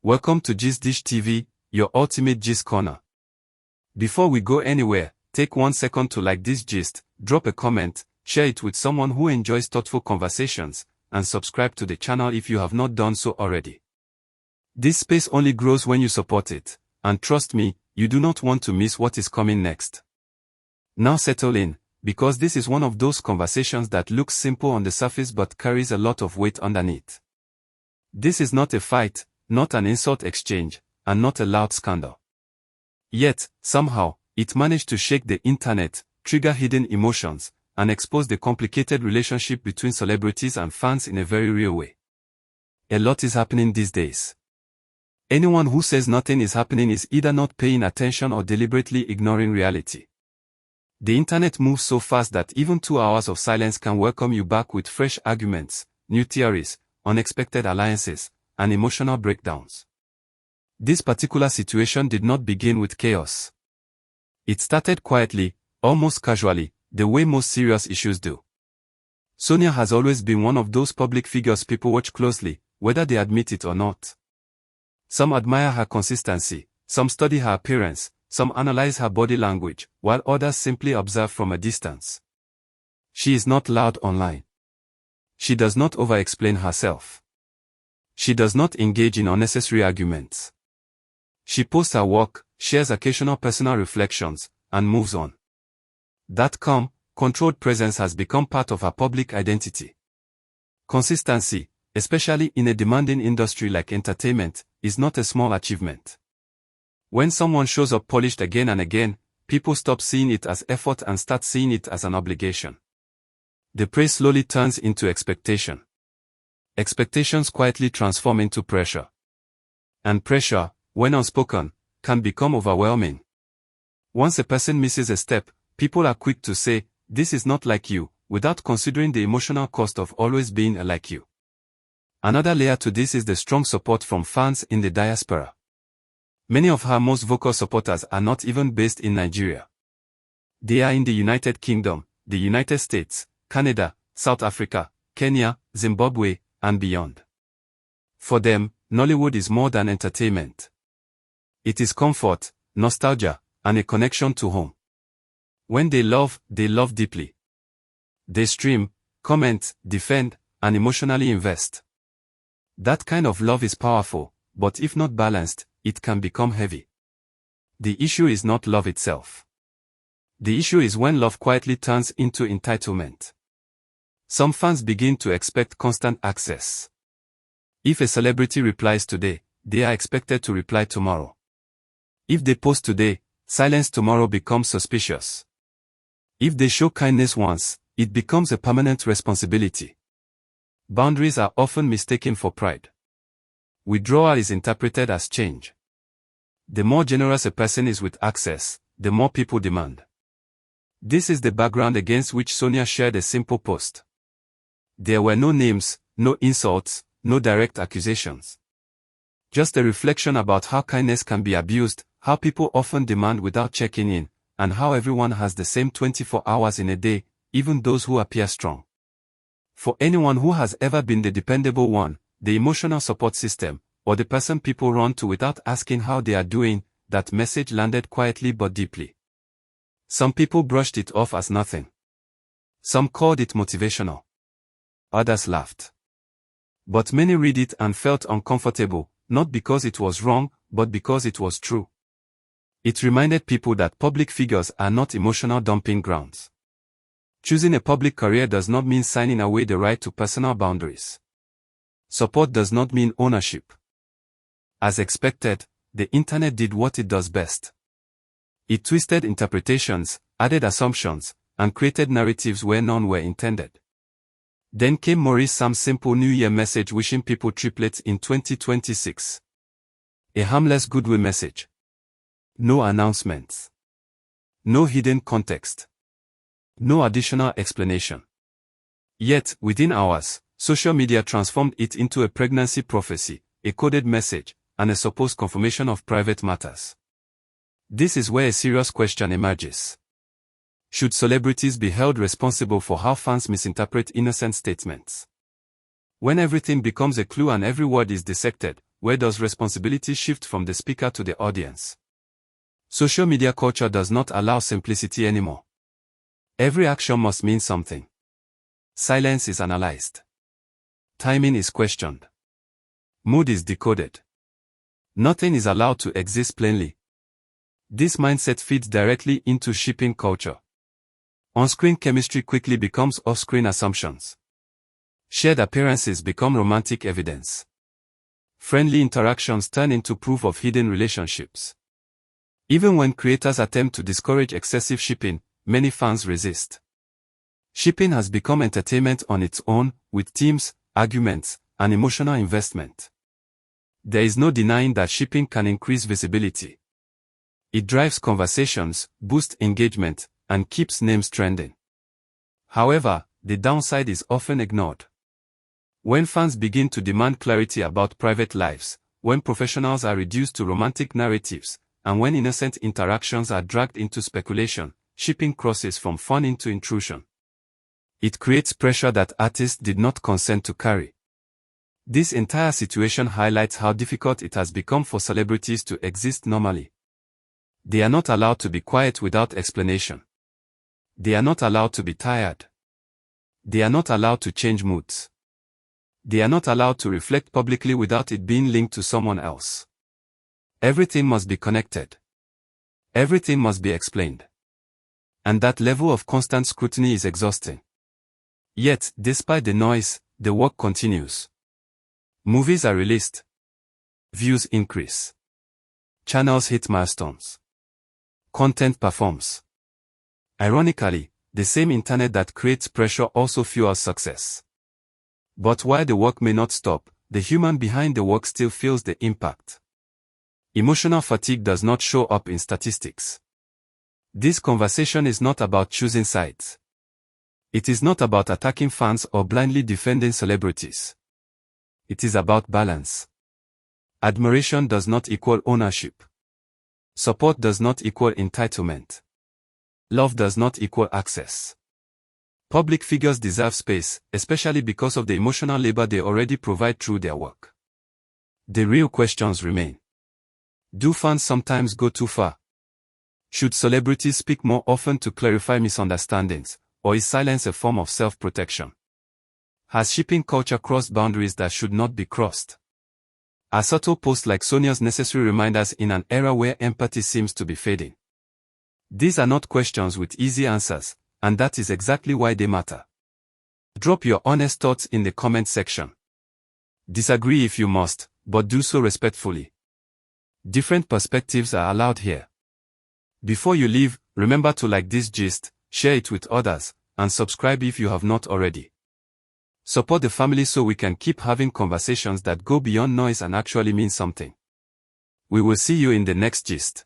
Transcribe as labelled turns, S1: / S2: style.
S1: Welcome to Gist Dish TV, your ultimate gist corner. Before we go anywhere, take 1 second to like this gist, drop a comment, share it with someone who enjoys thoughtful conversations, and subscribe to the channel if you have not done so already. This space only grows when you support it, and trust me, you do not want to miss what is coming next. Now settle in, because this is one of those conversations that looks simple on the surface but carries a lot of weight underneath. This is not a fight, not an insult exchange, and not a loud scandal. Yet, somehow, it managed to shake the internet, trigger hidden emotions, and expose the complicated relationship between celebrities and fans in a very real way. A lot is happening these days. Anyone who says nothing is happening is either not paying attention or deliberately ignoring reality. The internet moves so fast that even 2 hours of silence can welcome you back with fresh arguments, new theories, unexpected alliances, and emotional breakdowns. This particular situation did not begin with chaos. It started quietly, almost casually, the way most serious issues do. Sonia has always been one of those public figures people watch closely, whether they admit it or not. Some admire her consistency, some study her appearance, some analyze her body language, while others simply observe from a distance. She is not loud online. She does not over-explain herself. She does not engage in unnecessary arguments. She posts her work, shares occasional personal reflections, and moves on. That calm, controlled presence has become part of her public identity. Consistency, especially in a demanding industry like entertainment, is not a small achievement. When someone shows up polished again and again, people stop seeing it as effort and start seeing it as an obligation. The praise slowly turns into expectation. Expectations quietly transform into pressure. And pressure, when unspoken, can become overwhelming. Once a person misses a step, people are quick to say, "This is not like you," without considering the emotional cost of always being like you. Another layer to this is the strong support from fans in the diaspora. Many of her most vocal supporters are not even based in Nigeria. They are in the United Kingdom, the United States, Canada, South Africa, Kenya, Zimbabwe, and beyond. For them, Nollywood is more than entertainment. It is comfort, nostalgia, and a connection to home. When they love deeply. They stream, comment, defend, and emotionally invest. That kind of love is powerful, but if not balanced, it can become heavy. The issue is not love itself. The issue is when love quietly turns into entitlement. Some fans begin to expect constant access. If a celebrity replies today, they are expected to reply tomorrow. If they post today, silence tomorrow becomes suspicious. If they show kindness once, it becomes a permanent responsibility. Boundaries are often mistaken for pride. Withdrawal is interpreted as change. The more generous a person is with access, the more people demand. This is the background against which Sonia shared a simple post. There were no names, no insults, no direct accusations. Just a reflection about how kindness can be abused, how people often demand without checking in, and how everyone has the same 24 hours in a day, even those who appear strong. For anyone who has ever been the dependable one, the emotional support system, or the person people run to without asking how they are doing, that message landed quietly but deeply. Some people brushed it off as nothing. Some called it motivational. Others laughed. But many read it and felt uncomfortable, not because it was wrong, but because it was true. It reminded people that public figures are not emotional dumping grounds. Choosing a public career does not mean signing away the right to personal boundaries. Support does not mean ownership. As expected, the internet did what it does best. It twisted interpretations, added assumptions, and created narratives where none were intended. Then came Maurice Sam's simple New Year message wishing people triplets in 2026. A harmless goodwill message. No announcements. No hidden context. No additional explanation. Yet, within hours, social media transformed it into a pregnancy prophecy, a coded message, and a supposed confirmation of private matters. This is where a serious question emerges. Should celebrities be held responsible for how fans misinterpret innocent statements? When everything becomes a clue and every word is dissected, where does responsibility shift from the speaker to the audience? Social media culture does not allow simplicity anymore. Every action must mean something. Silence is analyzed. Timing is questioned. Mood is decoded. Nothing is allowed to exist plainly. This mindset feeds directly into shipping culture. On-screen chemistry quickly becomes off-screen assumptions. Shared appearances become romantic evidence. Friendly interactions turn into proof of hidden relationships. Even when creators attempt to discourage excessive shipping, many fans resist. Shipping has become entertainment on its own, with themes, arguments, and emotional investment. There is no denying that shipping can increase visibility. It drives conversations, boosts engagement, and keeps names trending. However, the downside is often ignored. When fans begin to demand clarity about private lives, when professionals are reduced to romantic narratives, and when innocent interactions are dragged into speculation, shipping crosses from fun into intrusion. It creates pressure that artists did not consent to carry. This entire situation highlights how difficult it has become for celebrities to exist normally. They are not allowed to be quiet without explanation. They are not allowed to be tired. They are not allowed to change moods. They are not allowed to reflect publicly without it being linked to someone else. Everything must be connected. Everything must be explained. And that level of constant scrutiny is exhausting. Yet, despite the noise, the work continues. Movies are released. Views increase. Channels hit milestones. Content performs. Ironically, the same internet that creates pressure also fuels success. But while the work may not stop, the human behind the work still feels the impact. Emotional fatigue does not show up in statistics. This conversation is not about choosing sides. It is not about attacking fans or blindly defending celebrities. It is about balance. Admiration does not equal ownership. Support does not equal entitlement. Love does not equal access. Public figures deserve space, especially because of the emotional labor they already provide through their work. The real questions remain. Do fans sometimes go too far? Should celebrities speak more often to clarify misunderstandings, or is silence a form of self-protection? Has shipping culture crossed boundaries that should not be crossed? Are subtle posts like Sonia's necessary reminders in an era where empathy seems to be fading? These are not questions with easy answers, and that is exactly why they matter. Drop your honest thoughts in the comment section. Disagree if you must, but do so respectfully. Different perspectives are allowed here. Before you leave, remember to like this gist, share it with others, and subscribe if you have not already. Support the family so we can keep having conversations that go beyond noise and actually mean something. We will see you in the next gist.